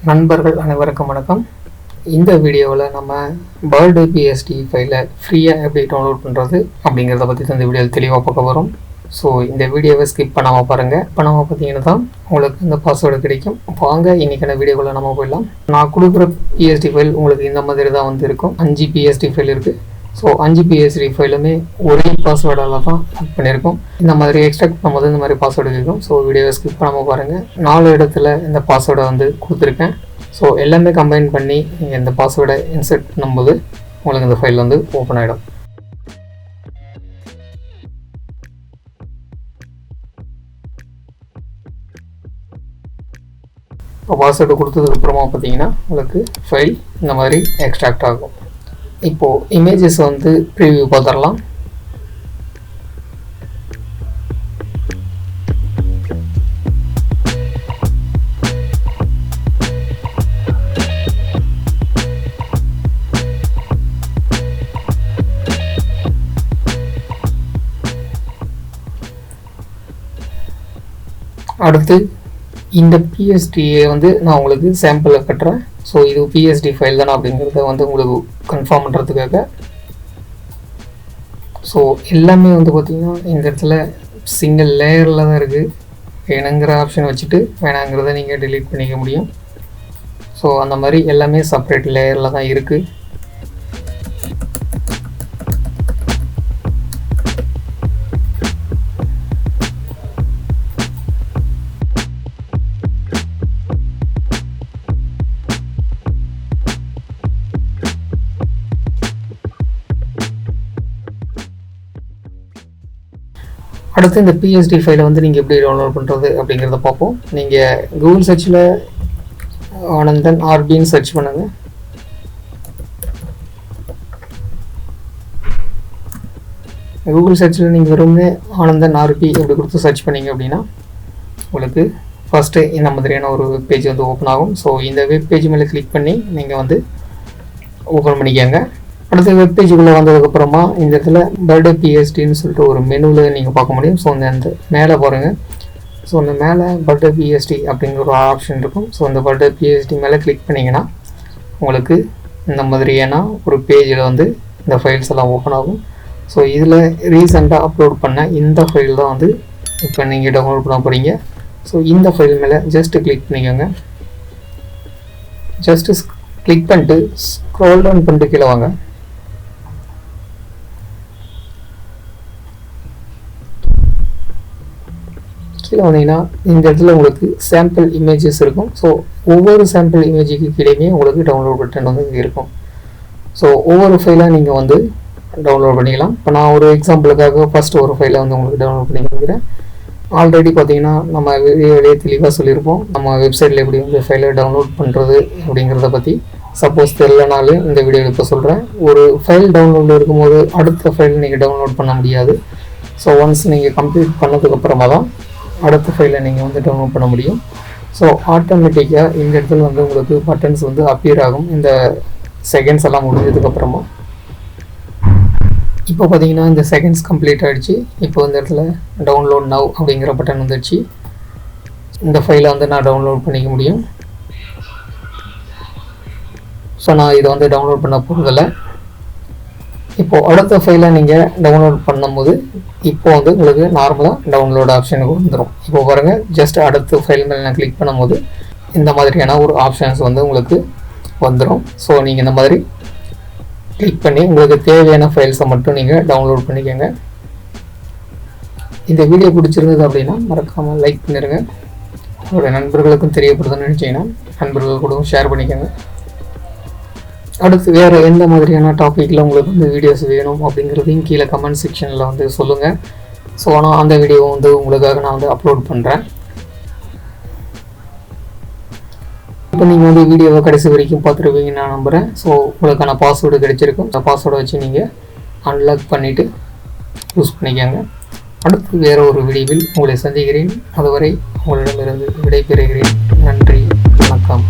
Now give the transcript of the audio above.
நண்பர்கள் அனைவருக்கும் வணக்கம். இந்த வீடியோவில் நம்ம பர்த்டே பிஎஸ்டி ஃபைலை ஃப்ரீயாக எப்படி டவுன்லோட் பண்ணுறது அப்படிங்கிறத பற்றி தான் இந்த வீடியோவில் தெளிவாக பார்க்க வரும். ஸோ இந்த வீடியோவை ஸ்கிப் பண்ணாமல் பாருங்கள். பண்ணாமல் பார்த்தீங்கன்னா தான் உங்களுக்கு இந்த பாஸ்வேர்டு கிடைக்கும். வாங்க இன்றைக்கான வீடியோக்குள்ளே நம்ம போயிடலாம். நான் கொடுக்குற பிஎஸ்டி ஃபைல் உங்களுக்கு இந்த மாதிரி தான் வந்து இருக்கும். 5 பிஎஸ்டி ஃபைல் இருக்குது. ஸோ 5 பிஎஸ்டி ஃபைலுமே ஒரே பாஸ்வேர்டால் தான் ஆட் பண்ணியிருக்கோம். இந்த மாதிரி எக்ஸ்ட்ராக்ட் பண்ணும்போது இந்த மாதிரி பாஸ்வேர்டு இருக்கும். ஸோ வீடியோவை ஸ்கிப் பண்ணாமல் பாருங்கள். 4 இடத்துல இந்த பாஸ்வேர்டை வந்து கொடுத்துருக்கேன். ஸோ எல்லாமே கம்பைன் பண்ணி நீங்கள் இந்த பாஸ்வேர்டை இன்சர்ட் பண்ணும்போது உங்களுக்கு இந்த ஃபைல் வந்து ஓப்பன் ஆகிடும். இப்போ பாஸ்வேர்டு கொடுத்ததுக்கப்புறமா பார்த்தீங்கன்னா உங்களுக்கு ஃபைல் இந்த மாதிரி எக்ஸ்ட்ராக்ட் ஆகும். இப்போது இமேஜஸ் வந்து ப்ரீவியூ பார்த்துடலாம். அடுத்து இந்த பிஎஸ்டியை வந்து நான் உங்களுக்கு சாம்பிளில் கட்டுறேன். ஸோ இது பிஎஸ்டி ஃபைல் தானே அப்படிங்கிறத வந்து உங்களுக்கு கன்ஃபார்ம் பண்ணுறதுக்காக. ஸோ எல்லாமே வந்து பார்த்திங்கன்னா இந்த இடத்துல சிங்கிள் லேயரில் தான் இருக்குது. வேணுங்கிற ஆப்ஷன் வச்சுட்டு வேணாங்கிறத நீங்கள் டெலீட் பண்ணிக்க முடியும். ஸோ அந்த மாதிரி எல்லாமே செப்பரேட் லேயரில் தான் இருக்குது. அடுத்து இந்த பிஎஸ்டி ஃபைலை வந்து நீங்கள் எப்படி டவுன்லோட் பண்ணுறது அப்படிங்கிறத பார்ப்போம். நீங்கள் கூகுள் சர்ச்சில் ஆனந்தன் ஆர்பின்னு சர்ச் பண்ணுங்கள். கூகுள் சர்ச்சில் நீங்கள் வெறுமே ஆனந்தன் ஆர்பி எப்படி கொடுத்து சர்ச் பண்ணிங்க அப்படின்னா உங்களுக்கு ஃபஸ்ட்டு இந்த மாதிரியான ஒரு வெப் பேஜ் வந்து ஓப்பன் ஆகும். ஸோ இந்த வெப் பேஜ் மேலே கிளிக் பண்ணி நீங்கள் வந்து ஓப்பன் பண்ணிக்கோங்க. அடுத்த வெப்பேஜுக்குள்ளே வந்ததுக்கப்புறமா இந்த இடத்துல பர்த்டே பிஎஸ்டின்னு சொல்லிட்டு ஒரு மெனுவில் நீங்கள் பார்க்க முடியும். ஸோ இந்த மேலே பாருங்கள். ஸோ இந்த மேலே பர்த்டே பிஎஸ்டி அப்படிங்கிற ஒரு ஆப்ஷன் இருக்கும். ஸோ இந்த பர்த்டே பிஎஸ்டி மேலே கிளிக் பண்ணிங்கன்னா உங்களுக்கு இந்த மாதிரியான ஒரு பேஜில் வந்து இந்த ஃபைல்ஸ் எல்லாம் ஓப்பன் ஆகும். ஸோ இதில் ரீசெண்டாக அப்லோட் பண்ண இந்த ஃபைல் தான் வந்து இப்போ நீங்கள் டவுன்லோட் பண்ண போகிறீங்க. ஸோ இந்த ஃபைல் மேலே ஜஸ்ட்டு கிளிக் பண்ணிக்கோங்க. ஜஸ்ட்டு கிளிக் பண்ணிட்டு ஸ்க்ரோல் டவுன் பண்ணிட்டு கீழே வாங்க. கீழே வந்தீங்கன்னா இந்த இடத்துல உங்களுக்கு சாம்பிள் இமேஜஸ் இருக்கும். ஸோ ஒவ்வொரு சாம்பிள் இமேஜுக்கு கீழேயுமே உங்களுக்கு டவுன்லோட் பட்டன் வந்து இருக்கும். ஸோ ஒவ்வொரு ஃபைலாக நீங்கள் வந்து டவுன்லோட் பண்ணிக்கலாம். இப்போ நான் ஒரு எக்ஸாம்பிளுக்காக ஃபஸ்ட்டு ஒரு ஃபைலை வந்து உங்களுக்கு டவுன்லோட் பண்ணி கொடுக்குறேன். ஆல்ரெடி பார்த்தீங்கன்னா நம்ம வீடியோவிலேயே தெளிவாக சொல்லியிருப்போம் நம்ம வெப்சைட்டில் எப்படி வந்து ஃபைலை டவுன்லோட் பண்ணுறது அப்படிங்கிறத பற்றி. சப்போஸ் தெரியலனாலும் இந்த வீடியோவில் இப்போ சொல்கிறேன். ஒரு ஃபைல் டவுன்லோடில் இருக்கும்போது அடுத்த ஃபைல் நீங்கள் டவுன்லோட் பண்ண முடியாது. ஸோ ஒன்ஸ் நீங்கள் கம்ப்ளீட் பண்ணதுக்கப்புறமா தான் அடுத்த ஃபைலை நீங்கள் வந்து டவுன்லோட் பண்ண முடியும். ஸோ ஆட்டோமேட்டிக்காக இந்த இடத்துல வந்து உங்களுக்கு பட்டன்ஸ் வந்து அப்பியர் ஆகும் இந்த செகண்ட்ஸ் எல்லாம் முடிஞ்சதுக்கப்புறமா. இப்போ பார்த்தீங்கன்னா இந்த செகண்ட்ஸ் கம்ப்ளீட் ஆகிடுச்சு. இப்போ இந்த இடத்துல டவுன்லோட் நவ் அப்படிங்கிற பட்டன் வந்துடுச்சு. இந்த ஃபைலை வந்து நான் டவுன்லோட் பண்ணிக்க முடியும். ஸோ நான் இதை வந்து டவுன்லோட் பண்ண போகிறதில்ல. இப்போது அடுத்த ஃபைலை நீங்கள் டவுன்லோட் பண்ணும்போது இப்போ வந்து உங்களுக்கு நார்மலாக டவுன்லோட் ஆப்ஷனுக்கு வந்துடும். இப்போ பாருங்கள், ஜஸ்ட் அடுத்த ஃபைல் மேலே நான் கிளிக் பண்ணும்போது இந்த மாதிரியான ஒரு ஆப்ஷன்ஸ் வந்து உங்களுக்கு வந்துடும். ஸோ நீங்கள் இந்த மாதிரி கிளிக் பண்ணி உங்களுக்கு தேவையான ஃபைல்ஸை மட்டும் நீங்கள் டவுன்லோட் பண்ணிக்கோங்க. இந்த வீடியோ பிடிச்சிருந்தது அப்படின்னா மறக்காமல் லைக் பண்ணிடுங்க. உங்களுடைய நண்பர்களுக்கும் தெரியப்படுதுன்னு நினச்சிங்கன்னா நண்பர்கள் கூட ஷேர் பண்ணிக்கோங்க. அடுத்து வேறு எந்த மாதிரியான டாப்பிக்கில் உங்களுக்கு வந்து வீடியோஸ் வேணும் அப்படிங்கிறதையும் கீழே கமெண்ட் செக்ஷனில் வந்து சொல்லுங்கள். ஸோ ஆனால் அந்த வீடியோவை வந்து உங்களுக்காக நான் வந்து அப்லோட் பண்ணுறேன். இப்போ நீங்கள் வந்து வீடியோவை கடைசி வரைக்கும் பார்த்துருப்பீங்கன்னு நான் நம்புகிறேன். ஸோ உங்களுக்கான பாஸ்வேர்டு கிடைச்சிருக்கும். அந்த பாஸ்வேர்டை வச்சு நீங்கள் அன்லாக் பண்ணிவிட்டு யூஸ் பண்ணிக்கோங்க. அடுத்து வேறு ஒரு வீடியோவில் உங்களை சந்திக்கிறேன். அதுவரை உங்களிடமிருந்து விடைபெறுகிறேன். நன்றி, வணக்கம்.